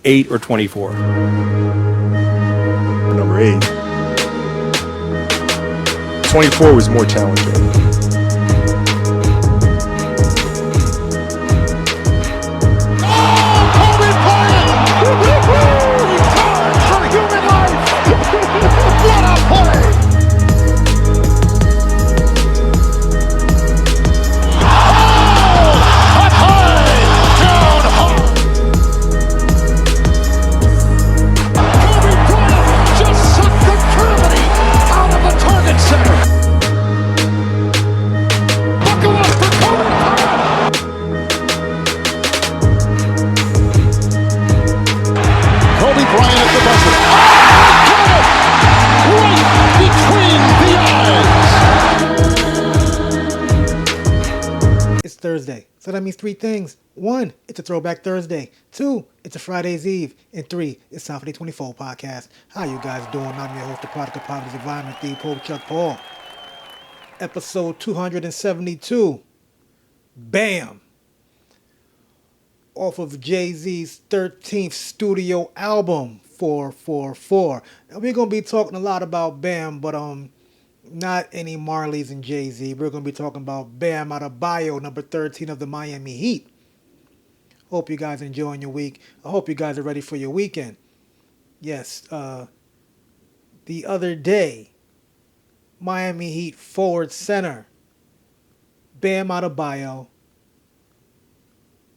8 or 24? Number 8. 24 was more challenging. Kobe Bryant! Return for human life! What a play! Oh! A play! Down hard! Kobe Bryant just sucked the gravity out of the target center! Buckle up for Kobe Bryant! Kobe Bryant at the buzzer. Oh, right between the eyes. It's Thursday, so that means 3 things. 1, it's a Throwback Thursday. 2, it's a Friday's Eve. And 3, it's time for the 24 podcast. How you guys doing? I'm your host, the product of poverty's environment, the Pope Chuck Paul. Episode 272. Bam! Off of Jay-Z's 13th studio album, 444. Now we're gonna be talking a lot about Bam, but not any Marleys and Jay-Z. We're gonna be talking about Bam Adebayo, number 13 of the Miami Heat. Hope you guys enjoying your week. I hope you guys are ready for your weekend. Yes, the other day, Miami Heat forward center Bam Adebayo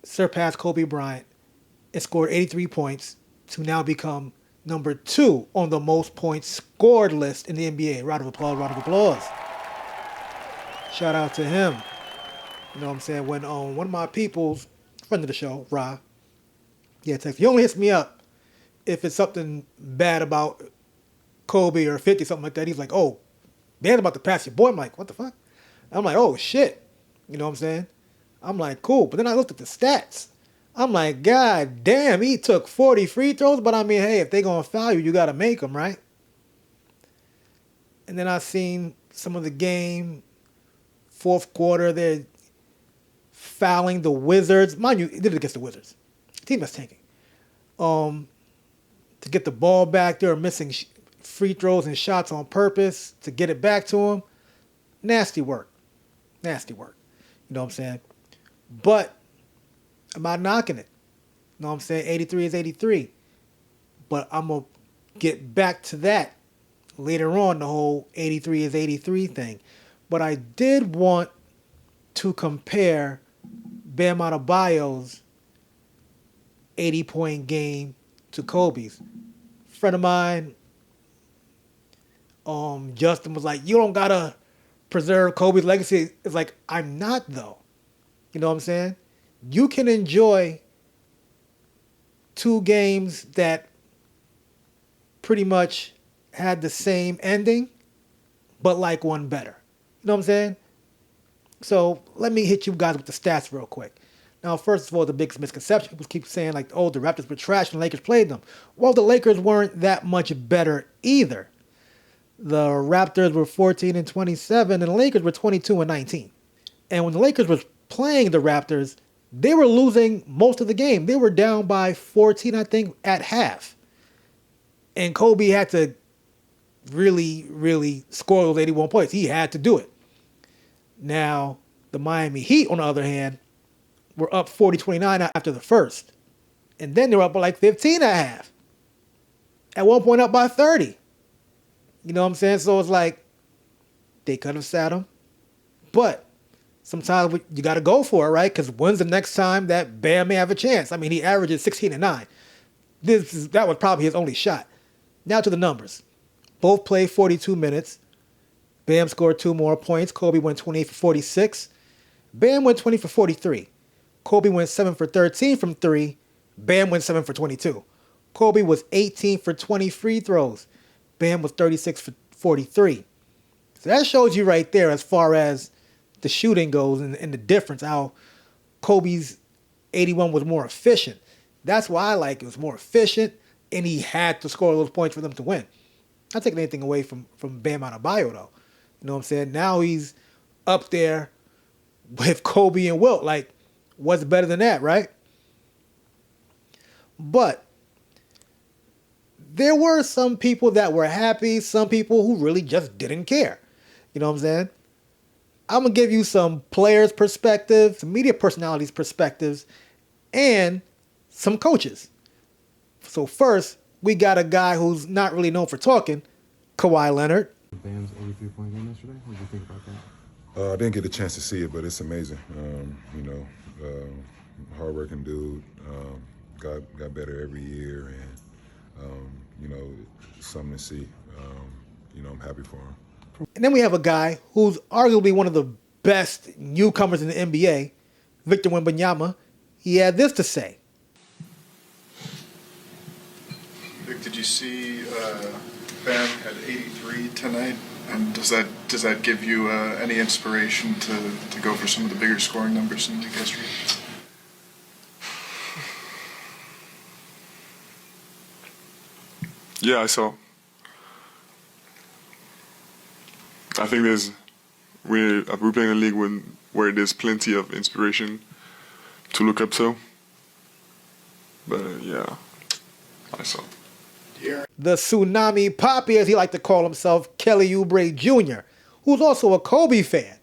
surpassed Kobe Bryant and scored 83 points to now become number 2 on the most points scored list in the NBA. Round of applause, round of applause. Shout out to him. You know what I'm saying? When one of my people's, friend of the show, Ra, text. He only hits me up if it's something bad about Kobe or 50, something like that. He's like, oh, Bam's about to pass your boy. I'm like, what the fuck? I'm like, oh, shit. You know what I'm saying? I'm like, cool. But then I looked at the stats. I'm like, God damn, he took 40 free throws. But I mean, hey, if they going to foul you, you got to make them, right? And then I seen some of the game, fourth quarter, they're fouling the Wizards. Mind you, he did it against the Wizards. Team that's tanking. To get the ball back, they were missing free throws and shots on purpose to get it back to him. Nasty work. Nasty work. You know what I'm saying? But I'm not knocking it. You know what I'm saying? 83 is 83. But I'm going to get back to that later on, the whole 83 is 83 thing. But I did want to compare Bam Adebayo's 80-point game to Kobe's. A friend of mine, Justin, was like, you don't got to preserve Kobe's legacy. It's like, I'm not, though. You know what I'm saying? You can enjoy 2 games that pretty much had the same ending, but like one better. You know what I'm saying? So let me hit you guys with the stats real quick. Now, first of all, the biggest misconception, people keep saying like, oh, the Raptors were trash and the Lakers played them. Well, the Lakers weren't that much better either. The Raptors were 14 and 27, and the Lakers were 22 and 19. And when the Lakers was playing the Raptors, they were losing most of the game. They were down by 14, I think, at half. And Kobe had to really, really score those 81 points. He had to do it. Now, the Miami Heat, on the other hand, were up 40-29 after the first. And then they were up by like 15 at half. At one point up by 30. You know what I'm saying? So it's like, they could have sat him. But sometimes you got to go for it, right? Because when's the next time that Bam may have a chance? I mean, he averages 16 and 9. That was probably his only shot. Now to the numbers. Both played 42 minutes. Bam scored 2 more points. Kobe went 28 for 46. Bam went 20 for 43. Kobe went 7 for 13 from 3. Bam went 7 for 22. Kobe was 18 for 20 free throws. Bam was 36 for 43. So that shows you right there as far as the shooting goes and the difference, how Kobe's 81 was more efficient. That's why I like it. It was more efficient, and he had to score those points for them to win. Not taking anything away from Bam Adebayo, though. You know what I'm saying? Now he's up there with Kobe and Wilt. Like, what's better than that, right? But there were some people that were happy, some people who really just didn't care. You know what I'm saying? I'm going to give you some players' perspectives, some media personalities' perspectives, and some coaches. So first, we got a guy who's not really known for talking, Kawhi Leonard. Bam's 83-point game yesterday. What did you think about that? I didn't get a chance to see it, but it's amazing. Hardworking dude, got better every year, and something to see. I'm happy for him. And then we have a guy who's arguably one of the best newcomers in the NBA, Victor Wembanyama. He had this to say. Vic, did you see Bam had 83 tonight? And does that give you any inspiration to go for some of the bigger scoring numbers in league history? Yeah, I saw. I think we're playing a league where there's plenty of inspiration to look up to. But yeah, I saw. The Tsunami Poppy, as he liked to call himself, Kelly Oubre Jr., who's also a Kobe fan,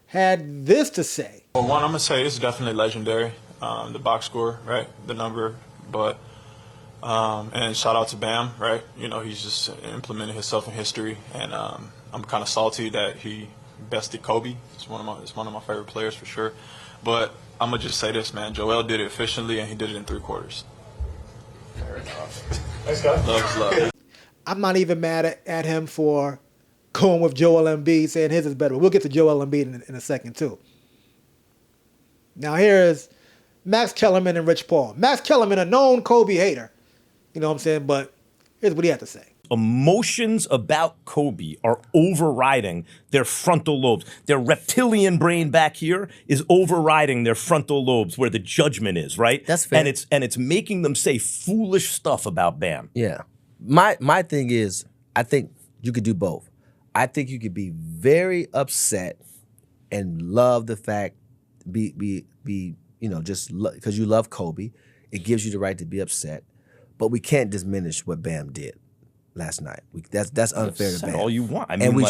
had this to say. Well, one, I'm going to say it's definitely legendary, the box score, right, the number, but, and shout out to Bam, right, he's just implemented himself in history, and I'm kind of salty that he bested Kobe. It's one of my favorite players for sure, but I'm going to just say this, man, Joel did it efficiently, and he did it in 3 quarters. Fair enough. Thanks, guys. Love. I'm not even mad at him for going with Joel Embiid, saying his is better. We'll get to Joel Embiid in a second, too. Now here's Max Kellerman and Rich Paul. Max Kellerman, a known Kobe hater. You know what I'm saying? But here's what he had to say. Emotions about Kobe are overriding their frontal lobes. Their reptilian brain back here is overriding their frontal lobes where the judgment is, right? That's fair. And it's making them say foolish stuff about Bam. Yeah. My thing is, I think you could do both. I think you could be very upset and love the fact, just because you love Kobe. It gives you the right to be upset. But we can't diminish what Bam did last night. That's unfair to Bam. All you want. I mean, we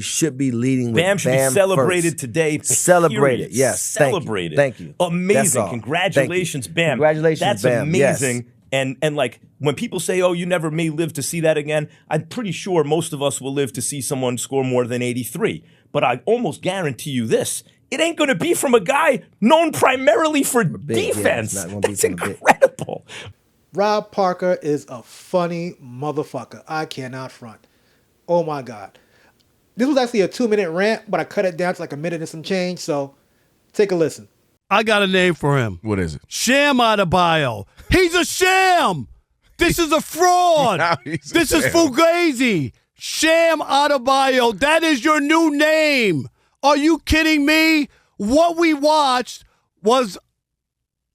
should be leading with Bam should be celebrated first. Today. Celebrated, yes. Celebrated. Thank you. Amazing. Congratulations, Bam. Congratulations, That's Bam. amazing. Yes. And like when people say, "Oh, you never may live to see that again," I'm pretty sure most of us will live to see someone score more than 83. But I almost guarantee you this: it ain't going to be from a guy known primarily for defense. That's incredible. Rob Parker is a funny motherfucker. I cannot front. Oh my God. This was actually a 2-minute rant, but I cut it down to like a minute and some change, so take a listen. I got a name for him. What is it? Sham Adebayo. He's a sham. This is a fraud. This is Fugazi. Sham Adebayo. That is your new name. Are you kidding me? What we watched was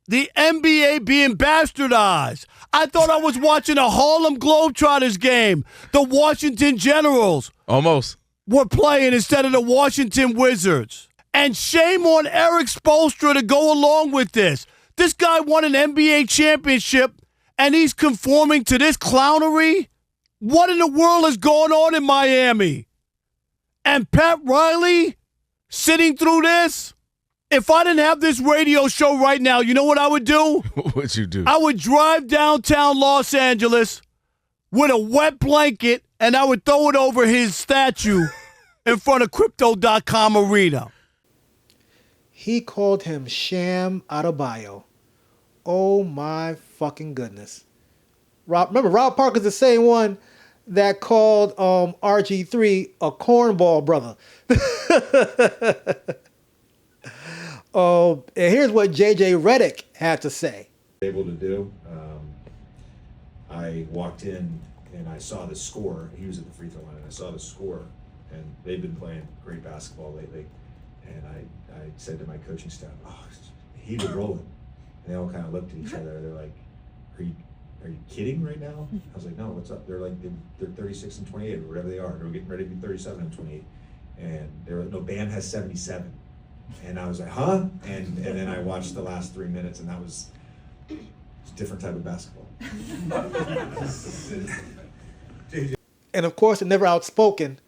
the NBA being bastardized. I thought I was watching a Harlem Globetrotters game. The Washington Generals Almost were playing instead of the Washington Wizards. And shame on Eric Spoelstra to go along with this. This guy won an NBA championship, and he's conforming to this clownery? What in the world is going on in Miami? And Pat Riley sitting through this? If I didn't have this radio show right now, you know what I would do? What'd you do? I would drive downtown Los Angeles with a wet blanket, and I would throw it over his statue in front of Crypto.com Arena. He called him Sham Adebayo. Oh my fucking goodness. Remember, Rob Parker's the same one that called RG3 a cornball brother. And here's what JJ Redick had to say. Able to do. I walked in and I saw the score. He was at the free throw line, and I saw the score. And they've been playing great basketball lately. And I said to my coaching staff, "Oh, he's rolling." And they all kind of looked at each other. They're like, "Are you kidding right now?" I was like, "No, what's up?" They're like, they're 36 and 28 or whatever they are. They're getting ready to be 37 and 28. And they were like, "No, Bam has 77." And I was like, "Huh?" And then I watched the last 3 minutes, and that was It's a different type of basketball. And of course, the never outspoken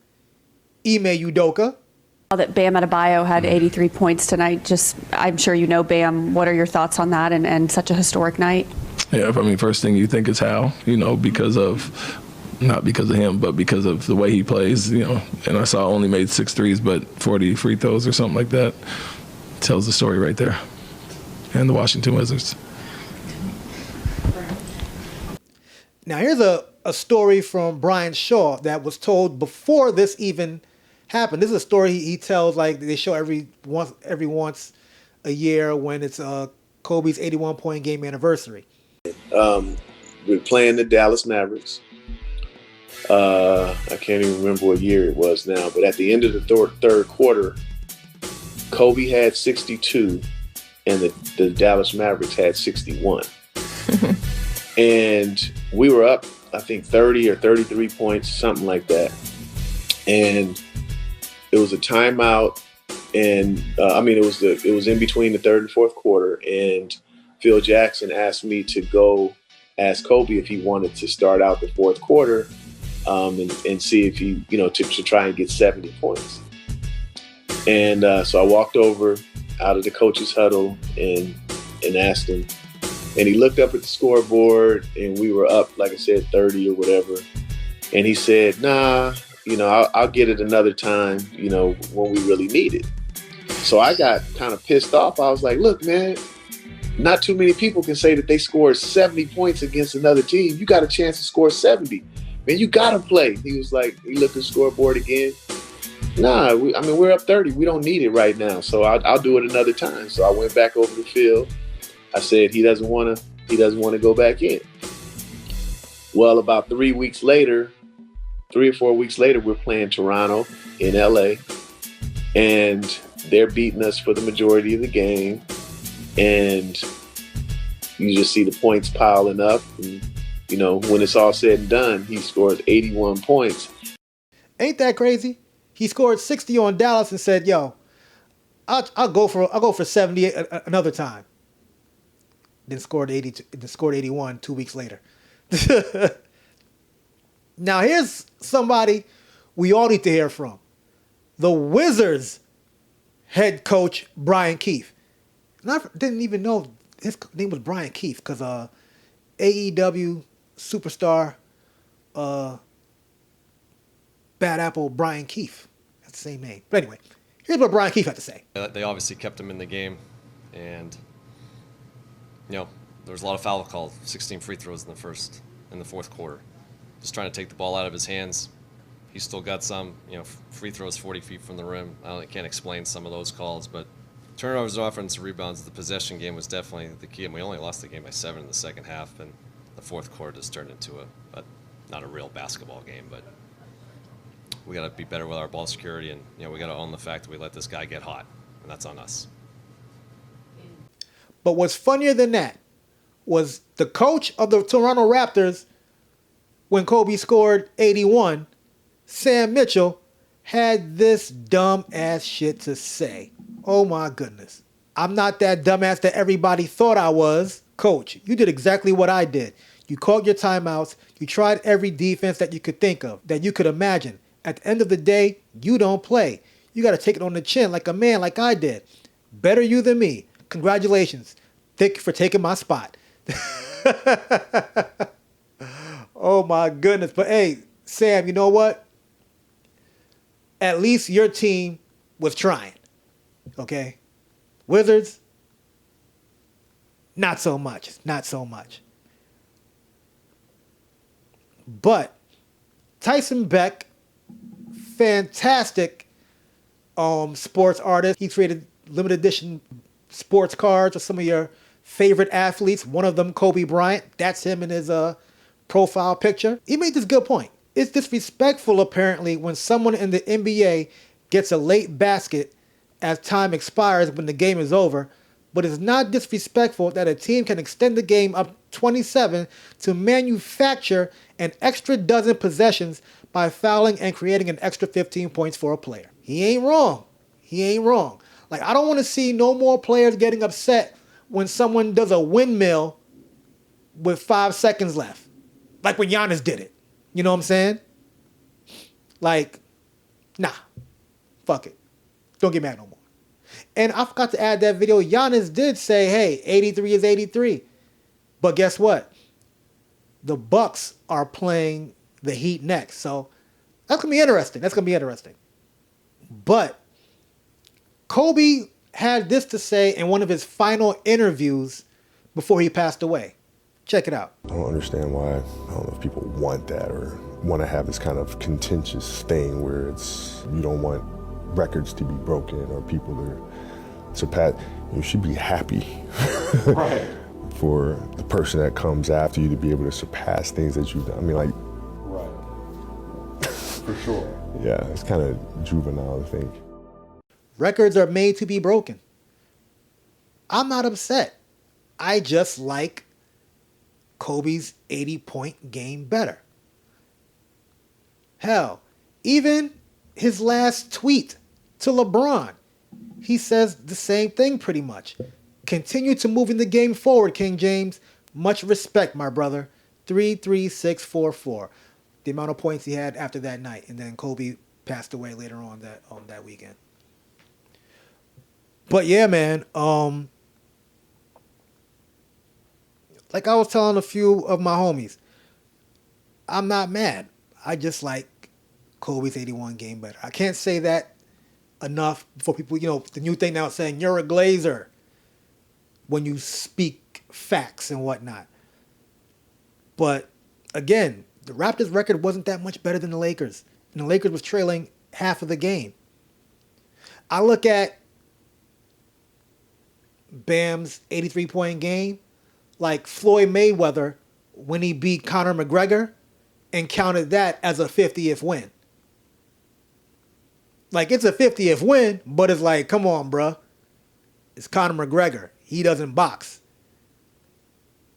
Ime Udoka. That Bam Adebayo had 83 points tonight. Just, I'm sure you know Bam. What are your thoughts on that and such a historic night? Yeah, I mean, first thing you think is how, because of, not because of him, but because of the way he plays, And I saw only made 6 threes, but 40 free throws or something like that. Tells the story right there. And the Washington Wizards. Now, here's a story from Brian Shaw that was told before this even happened. This is a story he tells, like they show every once a year when it's Kobe's 81-point game anniversary. We're playing the Dallas Mavericks. I can't even remember what year it was now, but at the end of the third quarter, Kobe had 62 and the Dallas Mavericks had 61. And we were up, I think 30 or 33 points, something like that. And it was a timeout, and it was in between the third and fourth quarter, and Phil Jackson asked me to go ask Kobe if he wanted to start out the fourth quarter and see if he, to try and get 70 points. And so I walked over out of the coach's huddle and asked him, and he looked up at the scoreboard, and we were up, like I said, 30 or whatever. And he said, nah, I'll get it another time, when we really need it. So I got kind of pissed off. I was like, look, man, not too many people can say that they scored 70 points against another team. You got a chance to score 70. Man, you got to play. He was like, he looked at the scoreboard again. Nah, we're up 30. We don't need it right now. So I'll do it another time. So I went back over the field. I said he doesn't want to go back in. Well, about 3 or 4 weeks later, we're playing Toronto in LA, and they're beating us for the majority of the game. And you just see the points piling up. And, when it's all said and done, he scores 81 points. Ain't that crazy? He scored 60 on Dallas and said, "Yo, I'll go for 70 another time." Then scored 81 2 weeks later. Now here's somebody we all need to hear from. The Wizards head coach, Brian Keefe. And I didn't even know his name was Brian Keefe because AEW superstar Bad Apple Brian Keefe. That's the same name. But anyway, here's what Brian Keefe had to say. They obviously kept him in the game, and there was a lot of foul calls, 16 free throws in the fourth quarter. Just trying to take the ball out of his hands. He still got some, free throws 40 feet from the rim. I can't explain some of those calls, but turnovers, offense, rebounds, the possession game was definitely the key. And we only lost the game by 7 in the second half, and the fourth quarter just turned into not a real basketball game, but we got to be better with our ball security, and we got to own the fact that we let this guy get hot, and that's on us. But what's funnier than that was the coach of the Toronto Raptors, when Kobe scored 81, Sam Mitchell, had this dumb ass shit to say. Oh my goodness. I'm not that dumbass that everybody thought I was. Coach, you did exactly what I did. You called your timeouts. You tried every defense that you could think of, that you could imagine. At the end of the day, you don't play. You got to take it on the chin like a man, like I did. Better you than me. Congratulations. Thank you for taking my spot. Oh my goodness. But hey, Sam, you know what? At least your team was trying. Okay? Wizards, not so much. Not so much. But Tyson Beck, fantastic sports artist. He created limited edition sports cards of some of your favorite athletes. One of them, Kobe Bryant. That's him in his profile picture. He made this good point. It's disrespectful, apparently, when someone in the NBA gets a late basket as time expires when the game is over, but it's not disrespectful that a team can extend the game up 27 to manufacture an extra dozen possessions by fouling and creating an extra 15 points for a player. He ain't wrong. He ain't wrong. Like, I don't want to see no more players getting upset when someone does a windmill with 5 seconds left. Like when Giannis did it. You know what I'm saying? Like, nah. Fuck it. Don't get mad no more. And I forgot to add that video. Giannis did say, hey, 83 is 83. But guess what? The Bucks are playing the Heat next. So that's going to be interesting. But Kobe had this to say in one of his final interviews before he passed away. Check it out. I don't understand why, I don't know if people want that or want to have this kind of contentious thing where you don't want records to be broken or people to surpass. You should be happy. Right. For the person that comes after you to be able to surpass things that you've done. I mean, like. Right. For sure. Yeah, it's kind of juvenile, I think. Records are made to be broken. I'm not upset. I just like Kobe's 80-point game better. Hell, even his last tweet to LeBron, he says the same thing pretty much. Continue to moving the game forward, King James. Much respect, my brother. 33644. The amount of points he had after that night. And then Kobe passed away later on that weekend. But yeah, man. Like I was telling a few of my homies, I'm not mad. I just like Kobe's 81 game better. I can't say that enough for people, the new thing now is saying you're a Glazer when you speak facts and whatnot. But again, the Raptors record wasn't that much better than the Lakers. And the Lakers was trailing half of the game. I look at Bam's 83-point game like Floyd Mayweather when he beat Conor McGregor and counted that as a 50th win. Like, it's a 50th win, but it's like, come on, bruh. It's Conor McGregor. He doesn't box.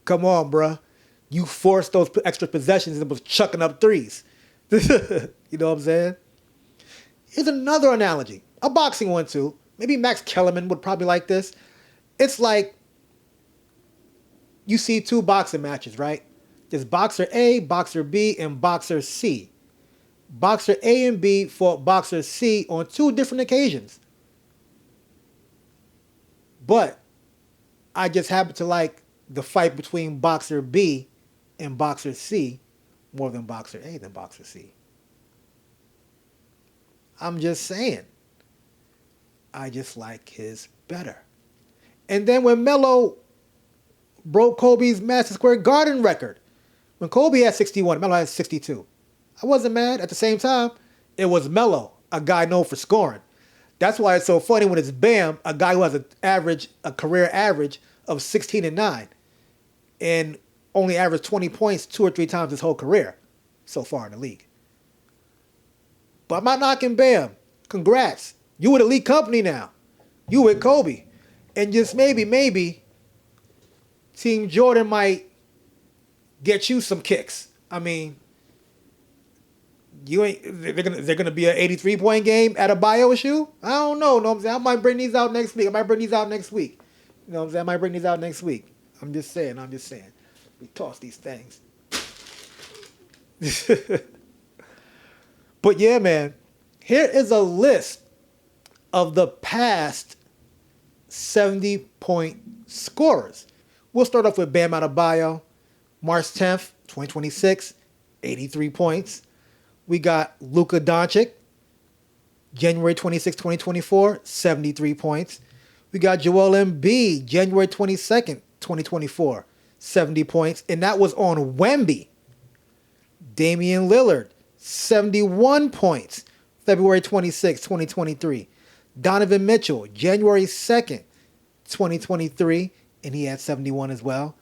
Come on, bruh. You forced those extra possessions and was chucking up threes. You know what I'm saying? Here's another analogy. A boxing one, too. Maybe Max Kellerman would probably like this. It's like you see two boxing matches, right? There's Boxer A, Boxer B, and Boxer C. Boxer A and B fought Boxer C on 2 different occasions. But I just happen to like the fight between Boxer B and Boxer C more than Boxer A than Boxer C. I'm just saying. I just like his better. And then when Melo broke Kobe's Madison Square Garden record, when Kobe had 61, Melo had 62. I wasn't mad. At the same time, it was Melo, a guy known for scoring. That's why it's so funny when it's Bam, a guy who has a career average of 16-9, and only averaged 20 points 2 or 3 times his whole career so far in the league. But I'm not knocking Bam. Congrats. You with elite company now. You with Kobe. And just maybe, Team Jordan might get you some kicks. I mean, they're gonna be an 83-point game at Adebayo issue? I don't know. No, I'm saying I might bring these out next week. You know what I'm saying? I might bring these out next week. I'm just saying. We toss these things. But yeah, man. Here is a list of the past 70-point scorers. We'll start off with Bam Adebayo. March 10th, 2026, 83 points. We got Luka Doncic, January 26, 2024, 73 points. We got Joel Embiid, January 22nd, 2024, 70 points. And that was on Wemby. Damian Lillard, 71 points, February 26, 2023. Donovan Mitchell, January 2nd, 2023, and he had 71 as well.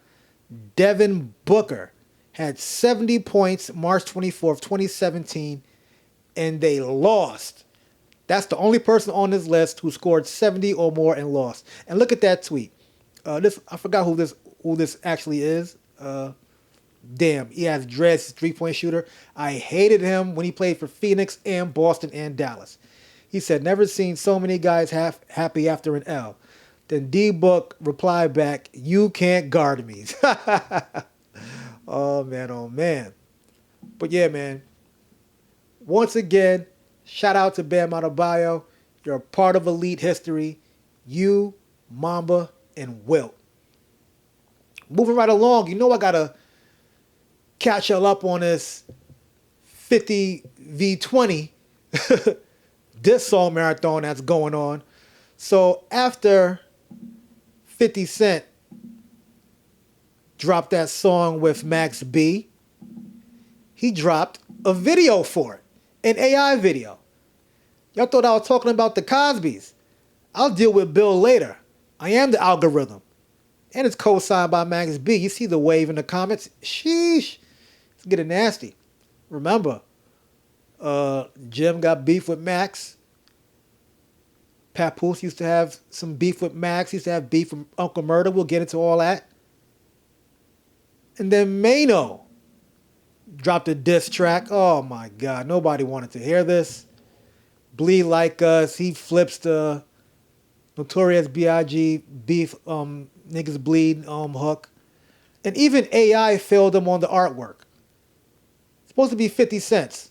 Devin Booker had 70 points March 24th, 2017, and they lost. That's the only person on this list who scored 70 or more and lost. And look at that tweet. I forgot who this actually is. Damn, he has dreads, 3-point shooter. I hated him when he played for Phoenix and Boston and Dallas. He said, never seen so many guys happy after an L. Then D-Book replied back, you can't guard me. Oh, man. But yeah, man. Once again, shout out to Bam Adebayo. You're a part of elite history. You, Mamba, and Wilt. Moving right along, you know I got to catch y'all up on this 50 v 20 diss song marathon that's going on. So after 50 Cent dropped that song with Max B, he dropped a video for it, an AI video. Y'all thought I was talking about the Cosbys. I'll deal with Bill later. I am the algorithm. And it's co-signed by Max B. You see the wave in the comments? Sheesh. It's getting nasty. Remember, Jim got beef with Max. Papoose used to have some beef with Max. He used to have beef with Uncle Murder. We'll get into all that. And then Maino dropped a diss track. Oh my God. Nobody wanted to hear this. Bleed Like Us. He flips the Notorious B.I.G. beef, niggas bleed hook. And even AI failed him on the artwork. It's supposed to be 50 cents.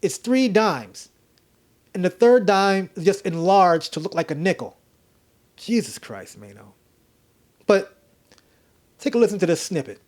It's 3 dimes. And the third dime is just enlarged to look like a nickel. Jesus Christ, Maino. But take a listen to this snippet.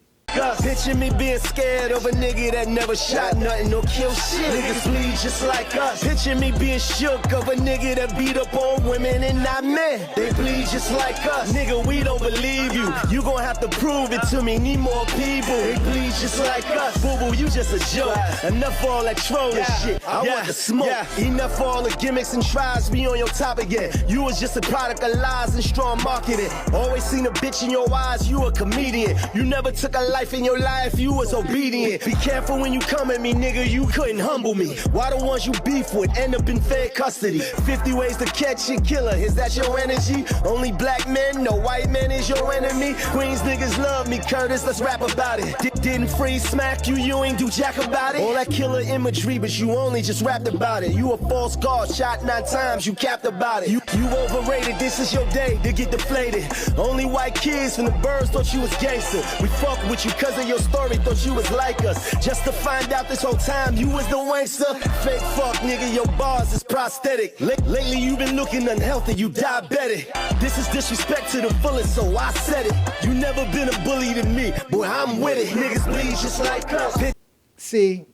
Picture me being scared of a nigga that never shot nothing or killed shit. Niggas bleed just like us. Picture me being shook of a nigga that beat up old women and not men. They bleed just like us. Nigga, we don't believe you. You gon' have to prove it to me. Need more people. They bleed just like us. Boo boo, you just a joke. Enough for all that trolling shit. I want the smoke. Enough for all the gimmicks and tries. Be on your top again. You was just a product of lies and strong marketing. Always seen a bitch in your eyes. You a comedian. You never took a life in your life, you was obedient. Be careful when you come at me, nigga, you couldn't humble me. Why the ones you beef with end up in fair custody? 50 ways to catch a killer, is that your energy? Only black men, no white men is your enemy. Queens niggas love me, Curtis, let's rap about it. Didn't freeze smack you, you ain't do jack about it. All that killer imagery, but you only just rapped about it. You a false god, shot 9 times, you capped about it. You overrated, this is your day to get deflated. Only white kids from the birds thought you was gangster. We fuck with you cause of your story, thought you was like us. Just to find out this whole time you was the wankster. Fake fuck, nigga, your bars is prosthetic. Lately you been looking unhealthy, you diabetic. This is disrespect to the fullest, so I said it. You never been a bully to me, boy, I'm with it. Niggas bleed just like us. See,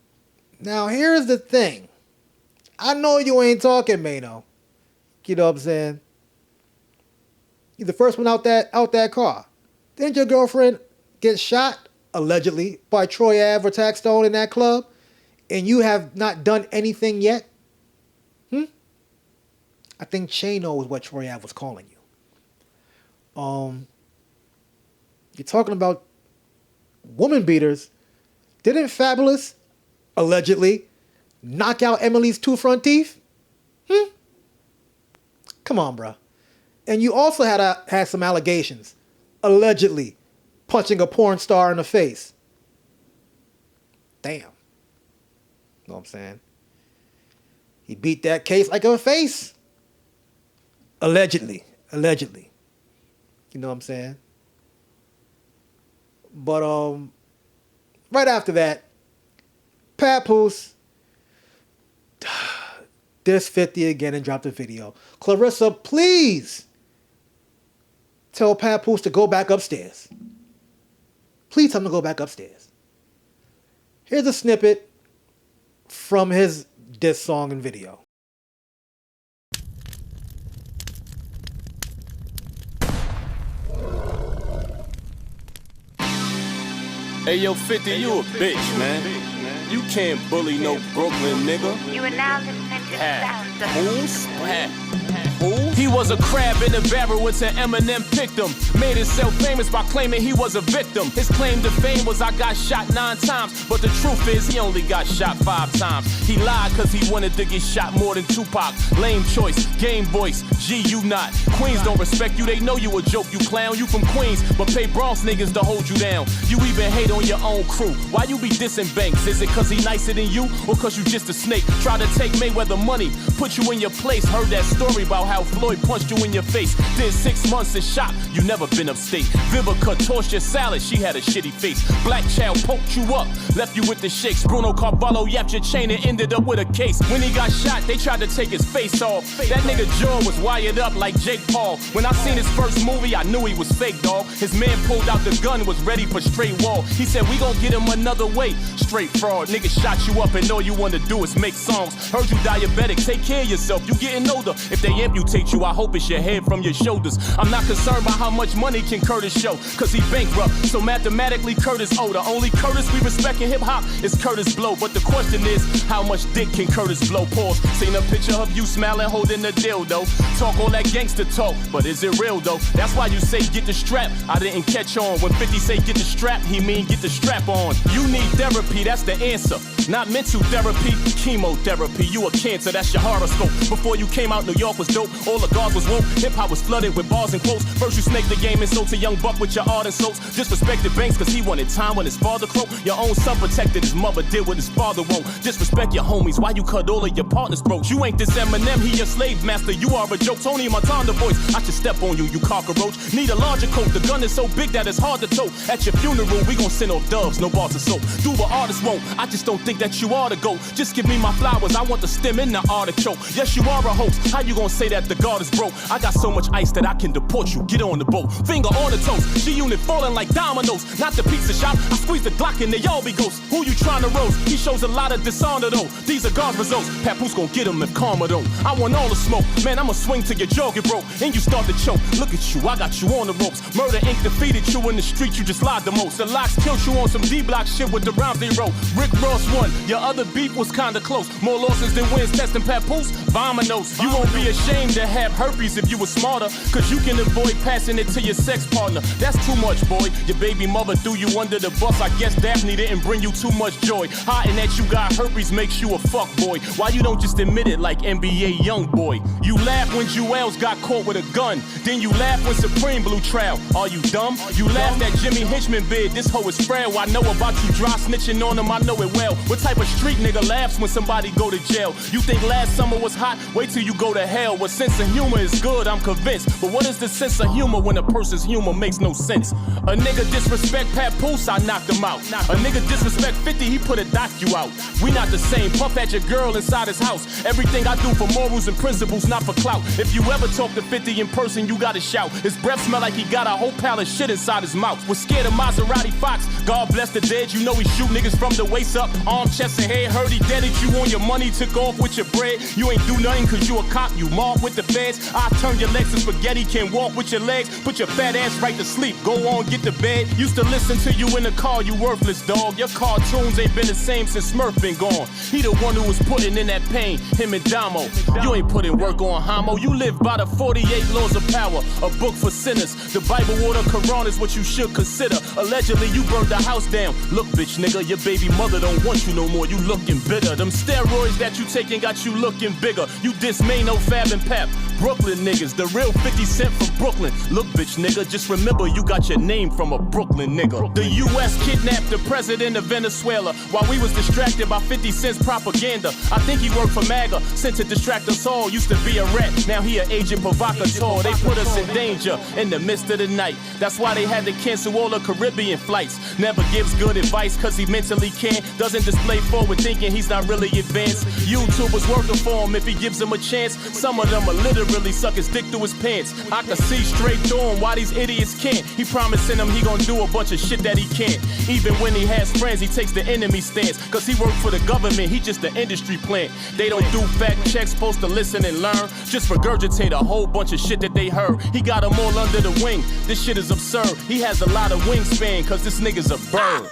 now here's the thing. I know you ain't talking, Maino. You know what I'm saying? You're the first one out that car. Didn't your girlfriend get shot, allegedly, by Troy Ave or Taxstone in that club, and you have not done anything yet? I think Chano is what Troy Ave was calling you. You're talking about woman beaters. Didn't Fabulous, allegedly, knock out Emily's 2 front teeth? Come on, bruh. And you also had some allegations, allegedly, punching a porn star in the face. Damn. Know what I'm saying? He beat that case like a face. Allegedly. You know what I'm saying? But right after that, Papoose dissed 50 again and dropped a video. Claressa, please tell Papoose to go back upstairs. Please tell him to go back upstairs. Here's a snippet from his diss song and video. Hey yo, 50, you a bitch, man. You can't bully no Brooklyn nigga. You are now listening to the sound. He was a crab in a barrel until Eminem picked him. Made himself famous by claiming he was a victim. His claim to fame was I got shot 9 times, but the truth is he only got shot 5 times. He lied cause he wanted to get shot more than Tupac. Lame choice, game voice, G you not. Queens don't respect you, they know you a joke, you clown. You from Queens, but pay Bronx niggas to hold you down. You even hate on your own crew. Why you be dissing Banks? Is it cause he nicer than you, or cause you just a snake? Try to take Mayweather money, put you in your place. Heard that story about how Floyd and punched you in your face. Did 6 months in shop, you never been upstate. Vivica tossed your salad, she had a shitty face. Black child poked you up, left you with the shakes. Bruno Carvalho yapped your chain and ended up with a case. When he got shot, they tried to take his face off. That nigga jaw was wired up like Jake Paul. When I seen his first movie, I knew he was fake, dog. His man pulled out the gun, was ready for straight wall. He said, we gon' get him another way. Straight fraud, nigga shot you up and all you wanna do is make songs. Heard you diabetic, take care of yourself, you getting older. If they amputate you, I hope it's your head from your shoulders. I'm not concerned about how much money can Curtis show, cause he bankrupt, so mathematically Curtis older. Only Curtis we respect in hip hop is Curtis Blow. But the question is, how much dick can Curtis blow? Pause. Seen a picture of you smiling, holding the dildo. Talk all that gangster talk, but is it real though? That's why you say get the strap. I didn't catch on. When 50 say get the strap, he mean get the strap on. You need therapy, that's the answer. Not mental therapy, chemotherapy. You a cancer, that's your horoscope. Before you came out, New York was dope. All the guards was woke. Hip hop was flooded with bars and quotes. First you snaked the game and sold to Young Buck with your art and soaps. Disrespected Banks cause he wanted time when his father croaked. Your own son protected his mother did what his father won't. Disrespect your homies, why you cut all of your partners broke? You ain't this Eminem, he your slave master. You are a joke, Tony Montana voice. I should step on you, you cockroach. Need a larger coat, the gun is so big that it's hard to tow. At your funeral, we gon' send off doves, no bars of soap. Do what artists won't, I just don't think that you ought to go. Just give me my flowers, I want the stem in the artichoke. Yes, you are a host, how you gon' say that the guard is broke? I got so much ice that I can deport you, get on the boat. Finger on the toast, G-Unit falling like dominoes. Not the pizza shop, I squeeze the Glock and they all be ghosts. Who you trying to roast? He shows a lot of dishonor though. These are God's results, Papoose gon' get him if karma don't. I want all the smoke, man, I'ma swing till your jaw get broke. And you start to choke, look at you, I got you on the ropes. Murder Inc. defeated you in the street, you just lied the most. The locks killed you on some D-block shit with the rounds they wrote. Rick Ross won, your other beef was kinda close. More losses than wins, testing Papoose, vominos. You won't be ashamed to have herpes if you were smarter, cause you can avoid passing it to your sex partner. That's too much, boy. Your baby mother threw you under the bus. I guess Daphne didn't bring you too much joy. Hiding that you got herpes makes you a fuck boy. Why you don't just admit it like NBA young boy? You laugh when Jewels got caught with a gun. Then you laugh when Supreme blew trial. Are you dumb? You laughed at Jimmy Hinchman bid. This hoe is frail. I know about you dry snitching on him. I know it well. What type of street nigga laughs when somebody go to jail? You think last summer was hot? Wait till you go to hell. What sense of humor is good, I'm convinced. But what is the sense of humor when a person's humor makes no sense? A nigga disrespect Papoose, I knocked him out. A nigga disrespect 50, he put a doc you out. We not the same. Puff at your girl inside his house. Everything I do for morals and principles, not for clout. If you ever talk to 50 in person, you gotta shout. His breath smell like he got a whole pile of shit inside his mouth. Was scared of Maserati Fox. God bless the dead, you know he shoot niggas from the waist up. Arm, chest, and head. Heard he deaded you on your money, took off with your bread. You ain't do nothing cause you a cop, you mob with the feds. I turn your legs to spaghetti, can't walk with your legs. Put your fat ass right to sleep, go on, get to bed. Used to listen to you in the car, you worthless dog. Your cartoons ain't been the same since Smurf been gone. He the one who was putting in that pain, him and Damo. You ain't putting work on Homo, you live by the 48 laws of power. A book for sinners, the Bible or the Quran is what you should consider. Allegedly you burned the house down. Look bitch nigga, your baby mother don't want you no more, you looking bitter. Them steroids that you taking got you looking bigger. You diss Maino, Fab, and Pap. Brooklyn niggas, the real 50 Cent from Brooklyn. Look bitch nigga, just remember you got your name from a Brooklyn nigga. The US kidnapped the president of Venezuela while we was distracted by 50 Cent's propaganda. I think he worked for MAGA, sent to distract us all. Used to be a rat, now he an agent provocateur. They put us in danger in the midst of the night. That's why they had to cancel all the Caribbean flights. Never gives good advice cause he mentally can't. Doesn't display forward thinking, he's not really advanced. YouTubers working for him if he gives them a chance. Some of them will literally suck his dick through his pants. I can see straight through him why these idiots can't. He promising them he gon' do a bunch of shit that he can't. Even when he has friends, he takes the enemy stance. Cause he work for the government, he just the industry plant. They don't do fact checks, supposed to listen and learn. Just regurgitate a whole bunch of shit that they heard. He got them all under the wing, this shit is absurd. He has a lot of wingspan cause this nigga's a bird.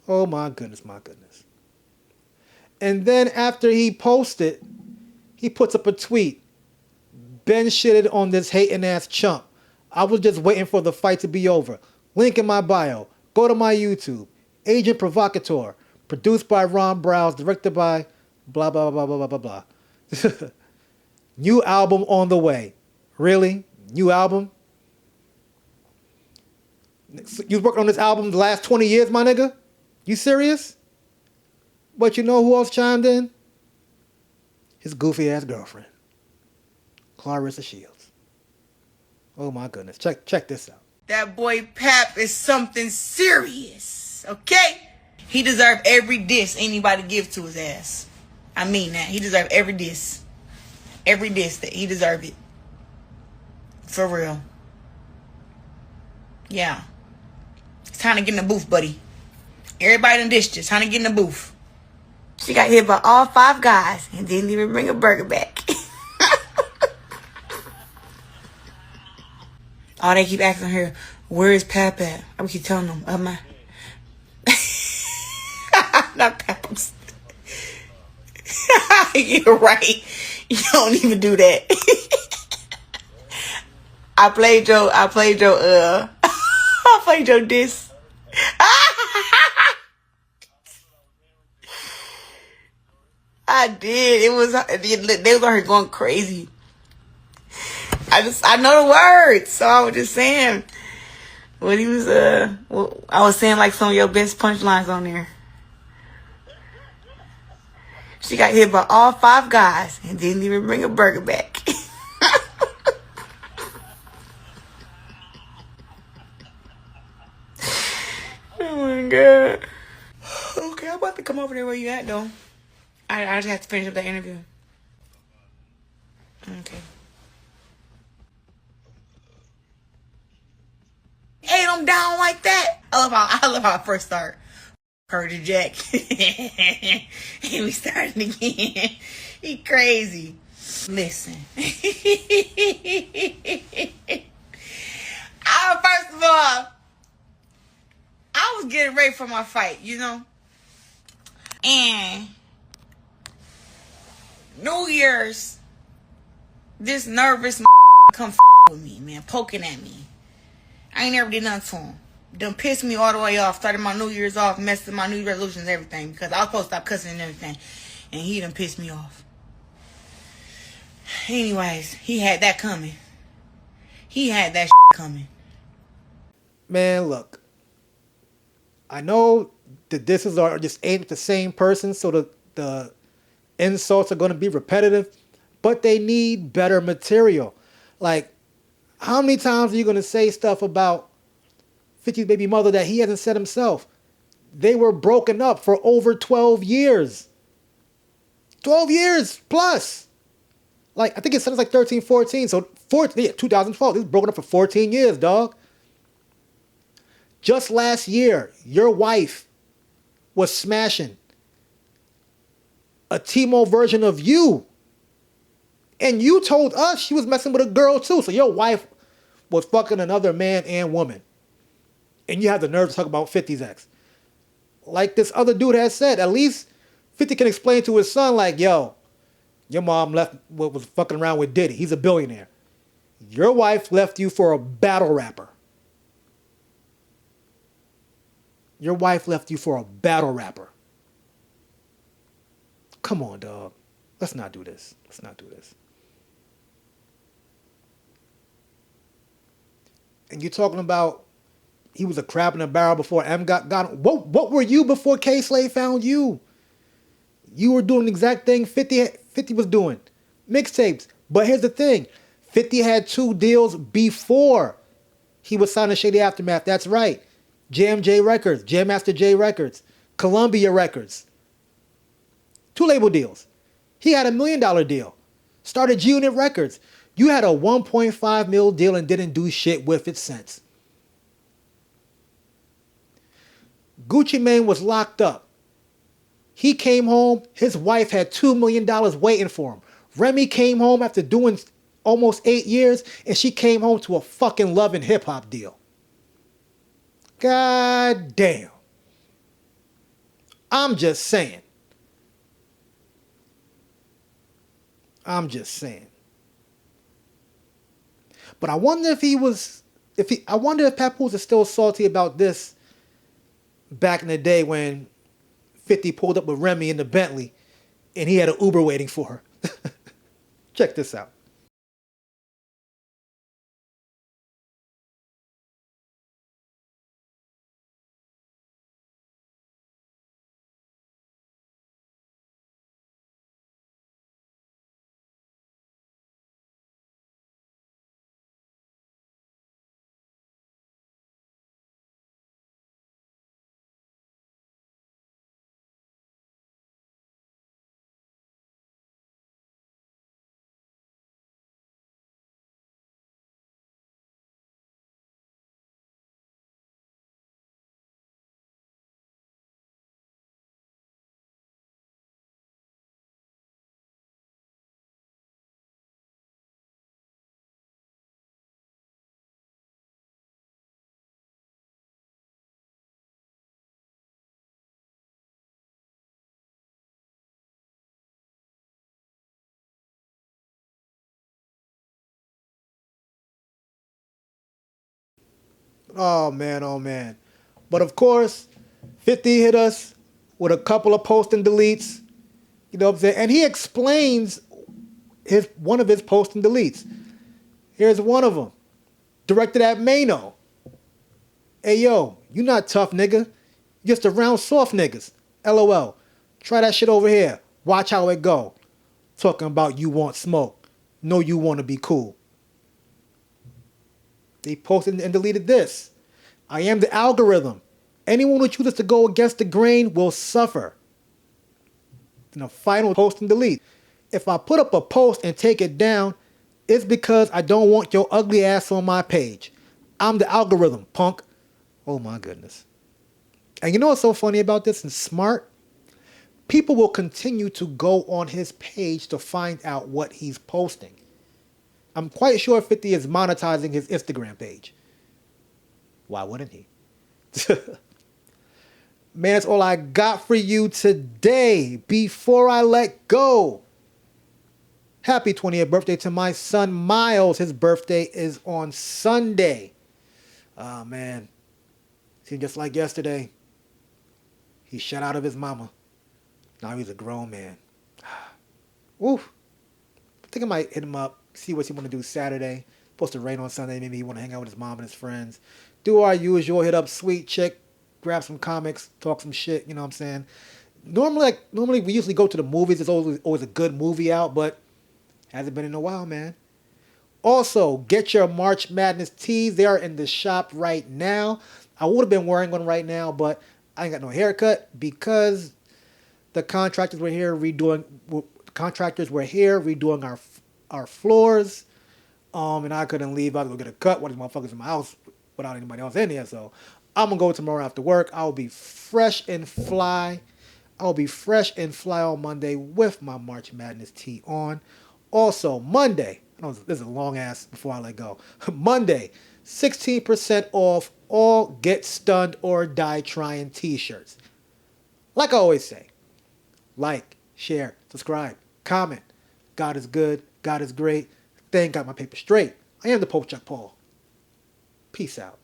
Oh my goodness, my goodness. And then after he posted, he puts up a tweet. Ben shitted on this hating ass chump. I was just waiting for the fight to be over. Link in my bio. Go to my YouTube. Agent Provocateur. Produced by Ron Browse. Directed by blah, blah, blah, blah, blah, blah, blah. New album on the way. Really? New album? You was working on this album the last 20 years, my nigga? You serious? But you know who else chimed in? His goofy ass girlfriend. Claressa Shields. Oh my goodness. Check this out. That boy Pap is something serious, okay? He deserves every diss anybody gives to his ass. I mean that. He deserves every diss. Every diss that he deserves it. For real. Yeah. It's time to get in the booth, buddy. Everybody done dissed you. It's time to get in the booth. She got hit by all 5 guys and didn't even bring a burger back. Oh, they keep asking her, where is Pap at? I keep telling them, my... Not Papoose. You're right. You don't even do that. I played your diss. I did. They was on here going crazy. I know the words, so I was just saying what he was. I was saying like some of your best punchlines on there. She got hit by all 5 guys and didn't even bring a burger back. Oh my god. Okay, I'm about to come over there where you at though. I just have to finish up that interview. Okay. Hey, I'm down like that. I love how I first start. Heard you, Jack. And we starting again. He crazy. Listen. First of all, I was getting ready for my fight, you know? And New Year's, this nervous come with me, man, poking at me. I ain't never did nothing to him. Done pissed me all the way off. Started my New Year's off, messed up my New Year's resolutions and everything. Because I was supposed to stop cussing and everything. And he done pissed me off. Anyways, he had that coming. He had that coming. Man, look. I know the disses are just aimed at the same person, so the insults are going to be repetitive. But they need better material. Like, how many times are you going to say stuff about 50's baby mother that he hasn't said himself? They were broken up for over 12 years. 12 years plus. Like, I think it says like 13, 14. So, 2012. This was broken up for 14 years, dog. Just last year, your wife was smashing a Timo version of you. And you told us she was messing with a girl too. So your wife was fucking another man and woman. And you have the nerve to talk about 50's ex. Like this other dude has said, at least 50 can explain to his son like, yo, your mom was fucking around with Diddy. He's a billionaire. Your wife left you for a battle rapper. Your wife left you for a battle rapper. Come on, dog. Let's not do this. Let's not do this. And you're talking about he was a crab in a barrel before M got him. What were you before K-Slade found you? You were doing the exact thing 50 was doing. Mixtapes. But here's the thing. 50 had 2 deals before he was signed to Shady Aftermath. That's right. JMJ Records, Jam Master J Records, Columbia Records. 2 label deals. He had $1 million deal. Started G-Unit Records. You had a 1.5 mil deal and didn't do shit with it since. Gucci Mane was locked up. He came home. His wife had $2 million waiting for him. Remy came home after doing almost 8 years, and she came home to a fucking Love and Hip Hop deal. God damn. I'm just saying. But I wonder I wonder if Papoose is still salty about this back in the day when 50 pulled up with Remy in the Bentley and he had an Uber waiting for her. Check this out. Oh, man, oh, man. But, of course, 50 hit us with a couple of post and deletes. You know what I'm saying? And he explains one of his post and deletes. Here's one of them. Directed at Maino. Hey, yo, you not tough, nigga. You just around soft niggas. LOL. Try that shit over here. Watch how it go. Talking about you want smoke. No, you want to be cool. They posted and deleted this. I am the algorithm. Anyone who chooses to go against the grain will suffer. In a final post and delete. If I put up a post and take it down, it's because I don't want your ugly ass on my page. I'm the algorithm, punk. Oh my goodness. And you know what's so funny about this and smart? People will continue to go on his page to find out what he's posting. I'm quite sure 50 is monetizing his Instagram page. Why wouldn't he? Man, that's all I got for you today. Before I let go, happy 20th birthday to my son Miles. His birthday is on Sunday. Oh, man. Seemed just like yesterday. He shut out of his mama. Now he's a grown man. Oof. I think I might hit him up, see what he want to do Saturday. Supposed to rain on Sunday. Maybe he want to hang out with his mom and his friends. Do our usual. Hit up Sweet Chick. Grab some comics. Talk some shit. You know what I'm saying? Normally we usually go to the movies. There's always a good movie out, but hasn't been in a while, man. Also, get your March Madness tees. They are in the shop right now. I would have been wearing one right now, but I ain't got no haircut because the contractors were here redoing our floors. And I couldn't leave. I had to go get a cut. One of these motherfuckers in my house without anybody else in here. So I'm gonna go tomorrow after work. I'll be fresh and fly. I'll be fresh and fly on Monday with my March Madness tee on. Also, Monday, I know this is a long ass before I let go. Monday, 16% off all Get Stunned or Die Trying t-shirts. Like I always say, like, share, subscribe, comment. God is good. God is great. Thank God my paper straight. I am the Pope Chuck Paul. Peace out.